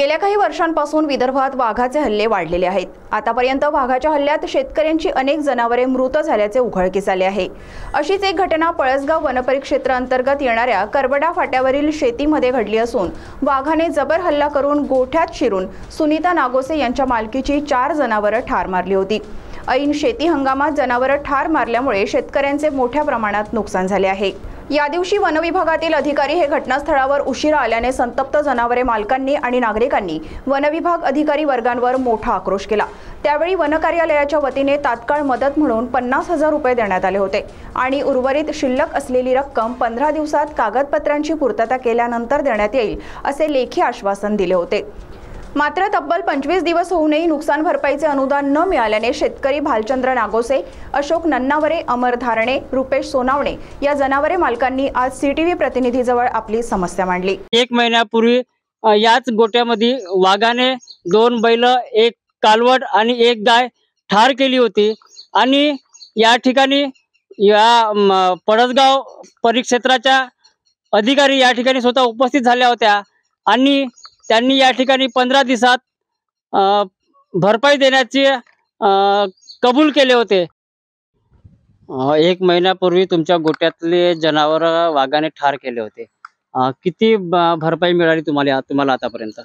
गेल्या काही वर्षांपासून विदर्भात वाघाचे हल्ले वाढलेले आहेत। आतापर्यंत वाघाच्या हल्ल्यात शेतकऱ्यांची अनेक जनावरे मृत झाल्याचे उघडकीस आले आहे। अशीच एक घटना पळसगाव वनपरिक्षेत्र अंतर्गत येणाऱ्या करबडा फाट्यावरील शेतीमध्ये घडली असून वाघाने जबर हल्ला करून गोठ्यात शिरून सुनीता नागोसे यांच्या मालकीची 4 जनावरे ठार मारली होती। ऐन शेती हंगामात जनावरे ठार मारल्यामुळे शेतकऱ्यांचे मोठ्या प्रमाणात नुकसान झाले आहे। या दिवशी वनविभागातील अधिकारी हे घटनास्थळावर उशिरा आल्याने संतप्त जनावरे मालकांनी आणि नागरिकांनी वनविभाग अधिकारी वर्गांवर मोठा आक्रोश केला। त्यावेळी वन कार्यालयाच्या वतीने तात्काळ मदत म्हणून 50,000 रुपये देण्यात आले होते आणि उर्वरित शिल्लक असलेली रक्कम 15 दिवसात कागदपत्रांची पूर्तता केल्यानंतर देण्यात येईल असे लेखी आश्वासन दिले होते। मात्र तब्बल 25 दिवस होऊनही नुकसान भरपाईचे अनुदान न मिळाल्याने शेतकरी भालचंद्र नागोसे, अशोक नन्नावरे, अमर धारणे, रुपेश सोनावणे या जनावरे मालकांनी आज सीटीव्ही प्रतिनिधीजवळ आपली समस्या मांडली। 1 महिन्यापूर्वी याच गोट्यामध्ये वाघाने 2 बैल, 1 कालवड आणि 1 गाय ठार केली होती आणि या ठिकाणी या पळसगाव परिक्षेत्राच्या अधिकारी या ठिकाणी स्वतः उपस्थित झाल्या होत्या आणि त्यांनी या ठिकाणी 15 दिवसात भरपाई देण्याचे कबूल केले होते। 1 महिन्यापूर्वी तुमच्या गोट्यातले जनावर वाघाने ठार केले होते, किती भरपाई मिळाली तुम्हाला आतापर्यंत?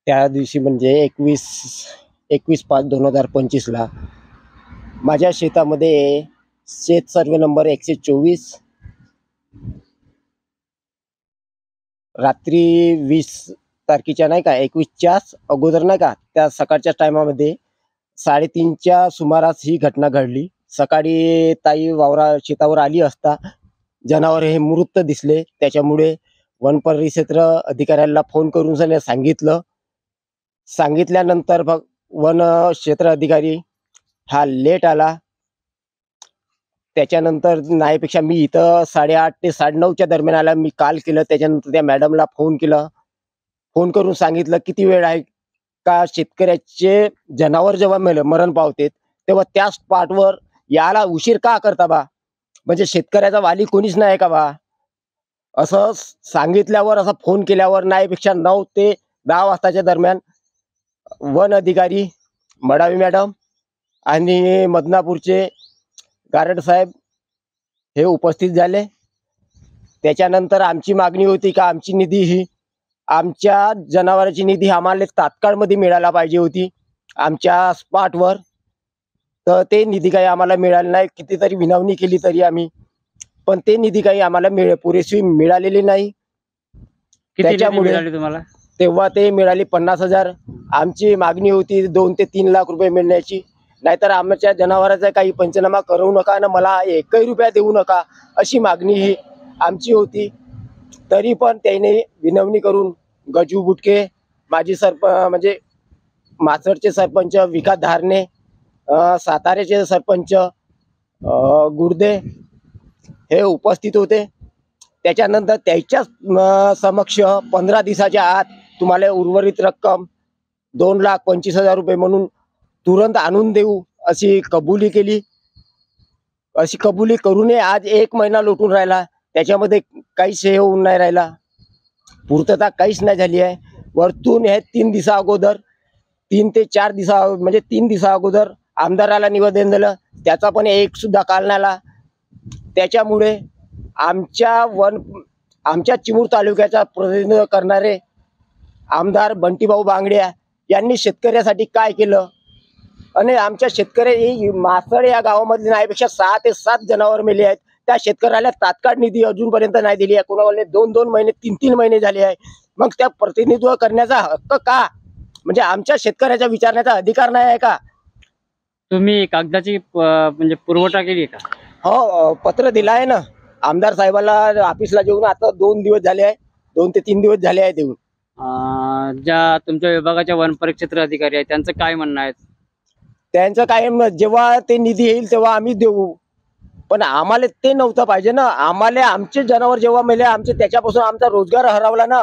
त्या दिवशी म्हणजे 21/5/2025 ला माझ्या शेतामध्ये शेत सर्वे नंबर 124 रात्री 20 तारखेच्या नाही का 21च्या अगोदर नाही का त्या सकाळच्या टायमामध्ये 3:30च्या सुमारास ही घटना घडली। सकाळी ताई शेतावर आली असता जनावर हे मृत दिसले। त्याच्यामुळे वन परिक्षेत्र अधिकाऱ्याला फोन करून सांगितल्यानंतर वन क्षेत्र अधिकारी हा लेट आला। त्याच्यानंतर नाहीपेक्षा मी इथं 8:30 ते 9:30च्या दरम्यान आला। मी कॉल केलं, त्याच्यानंतर त्या मॅडमला फोन केला, फोन करून सांगितलं किती वेळ आहे का शेतकऱ्याचे जनावर जेव्हा मरण पावते तेव्हा त्या स्पॉटवर याला उशीर का करता बा, म्हणजे शेतकऱ्याचा वाली कोणीच नाही का बा, असं सांगितल्यावर असा फोन केल्यावर नाहीपेक्षा 9 ते 10 वाजताच्या दरम्यान वन अधिकारी मडावी मॅडम आणि मदनापूरचे गारड साहेब हे उपस्थित झाले। त्याच्यानंतर आमची मागणी होती का आमची निधी ही आमच्या जनावरांची निधी आम्हाला तात्काळ मध्ये मिळायला पाहिजे होती आमच्या स्पॉटवर, तर ते निधी काही आम्हाला मिळाला नाही। कितीतरी विनवणी केली तरी आम्ही, पण ते निधी काही आम्हाला पुरेशी मिळालेली नाही। त्याच्यामुळे तुम्हाला तेव्हा ते मिळाली 50,000। आमची मागणी होती 2 ते 3 लाख रुपये मिळण्याची, नाहीतर आमच्या जनावरांचा काही पंचनामा करू नका आणि मला 1 रुपया देऊ नका अशी मागणी ही आमची होती। तरी पण त्याने विनवणी करून गजू बुटके, माजी म्हणजे मासरचे सरपंच विकास धारणे, साताऱ्याचे सरपंच गुर्दे हे उपस्थित होते। त्याच्यानंतर त्याच्या समक्ष 15 दिवसाच्या आत तुम्हाला उर्वरित रक्कम 2,25,000 रुपये म्हणून तुरंत आणून देऊ अशी कबुली केली। अशी कबुली करूनही आज 1 महिना लोटून राहिला, त्याच्यामध्ये काहीच हे होऊन नाही राहिला, पूर्तता काहीच नाही झाली आहे। वरतून हे 3 दिवसा अगोदर 3 ते 4 दिवसा म्हणजे 3 दिवसा अगोदर आमदाराला निवेदन दिलं, त्याचा पण एक सुद्धा काल नाही आला। त्याच्यामुळे आमच्या चिमूर तालुक्याचा प्रतिनिधित्व करणारे आमदार बंटीभाऊ बांगड्या यांनी शेतकऱ्यासाठी काय केलं आणि आमच्या शेतकरी मासळ या गावामधले नाहीपेक्षा 6 ते 7 जनावर मेले आहेत। त्या शेतकऱ्याला तात्काळ निधी अजूनपर्यंत नाही दिली आहे, कोणाला 2-2 महिने 3-3 महिने झाले आहे। मग त्या प्रतिनिधित्व करण्याचा हक्क का, म्हणजे आमच्या शेतकऱ्याचा विचारण्याचा अधिकार नाही आहे का? तुम्ही कागदाची म्हणजे पुरवठा केली का? हो, पत्र दिलं आहे ना आमदार साहेबाला ऑफिसला जेवून, आता 2 दिवस झाले आहे, 2 ते 3 दिवस झाले आहे देऊन। ज्या तुमच्या विभागाच्या वन परिक्षेत्र अधिकारी आहेत त्यांचं काय म्हणणं आहे? त्यांचं काय, जेव्हा ते निधी येईल तेव्हा आम्ही देऊ, पण आम्हाला ते नव्हतं पाहिजे ना। आम्हाला आमचे जनावर जेव्हा मेले आमचे त्याच्यापासून आमचा रोजगार हरवला ना।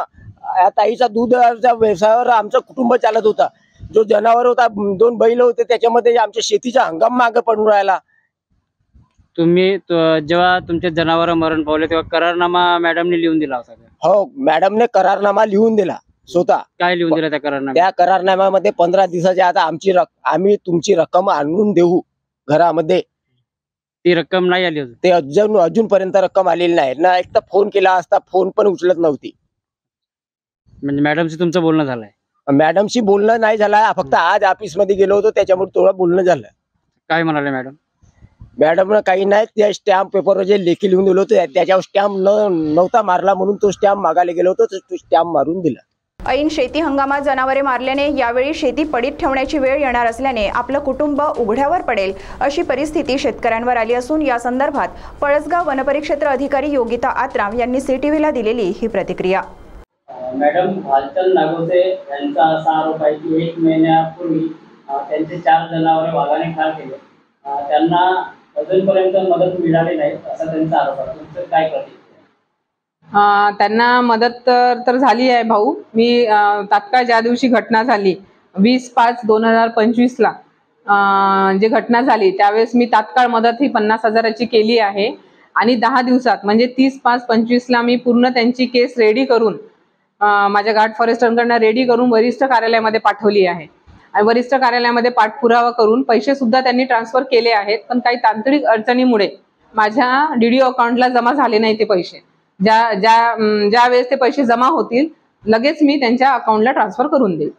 ताईचा दूधच्या व्यवसायावर आमचं कुटुंब चालत होता। जो जनावर होता, 2 बैल होते, त्याच्यामध्ये आमच्या शेतीचा हंगाम मागे पडून राहिला। तुम्ही जेव्हा तुमचे जनावर मरण पावले तेव्हा करारनामा मॅडमने लिहून दिला होता का? हो, मॅडमने करारनामा लिहून दिला। स्वतः काय लिहून दिलं त्या करारनाम्यात? त्या करारनाम्यामध्ये 15 दिवसाच्या आता आम्ही तुमची रक्कम आणून देऊ घरामध्ये, ती रक्कम नाही आली अजून. ते अजूनपर्यंत रक्कम आलेली नाही ना. एक तर फोन केला असता, फोन पण उचलत नव्हती. म्हणजे मॅडमशी तुमचं बोलणं झालंय? मॅडमशी बोलणं नाही झालं, फक्त आज ऑफिसमध्ये गेलो होतो त्याच्यामुळे थोडं बोलणं झालं. काय म्हणाले मॅडम? मॅडमनं काही नाही, त्या स्टॅम्प पेपरवर जे लेखी लिहून दिलं होतं त्याच्यावर स्टॅम्प नव्हता मारला, म्हणून तो स्टॅम्प मागायला गेलो होतो, तो स्टॅम्प मारून दिला. ऐन शेती हंगामात जनावरे मारल्याने यावेळी शेती पडीत ठेवण्याची वेळ येणार असल्याने आपलं कुटुंब उघड्यावर पडेल अशी परिस्थिती शेतकऱ्यांवर आली असून या संदर्भात पळसगाव वनपरिक्षेत्र अधिकारी योगिता आत्राम यांनी CTVला दिलेली ही प्रतिक्रिया. मॅडम, भालचंद नागोसे यांचा असा आरोप आहे की 1 महिन्यापूर्वी त्यांचे 4 जनावरे वाघाने ठार केले, त्यांना अजूनपर्यंत मदत मिळाली नाही असा त्यांचा आरोप आहे. तुमचं काय प्रतिक्रिया? त्यांना मदत तर झाली आहे भाऊ. मी तात्काळ ज्या दिवशी घटना झाली 20/5/2025 जे घटना झाली त्यावेळेस मी तात्काळ मदत ही 50,000ची केली आहे आणि 10 दिवसात म्हणजे 30/5/25 मी पूर्ण त्यांची केस रेडी करून माझ्या घाट फॉरेस्टरकडनं रेडी करून वरिष्ठ कार्यालयामध्ये पाठवली आहे आणि वरिष्ठ कार्यालयामध्ये पाठपुरावा करून पैसे सुद्धा त्यांनी ट्रान्सफर केले आहेत. पण काही तांत्रिक अडचणीमुळे माझ्या DDO अकाउंटला जमा झाले नाही ते पैसे. ज्या वेळेस ते पैसे जमा होतील लगेच मी त्यांच्या अकाउंटला ट्रान्सफर करून देईल.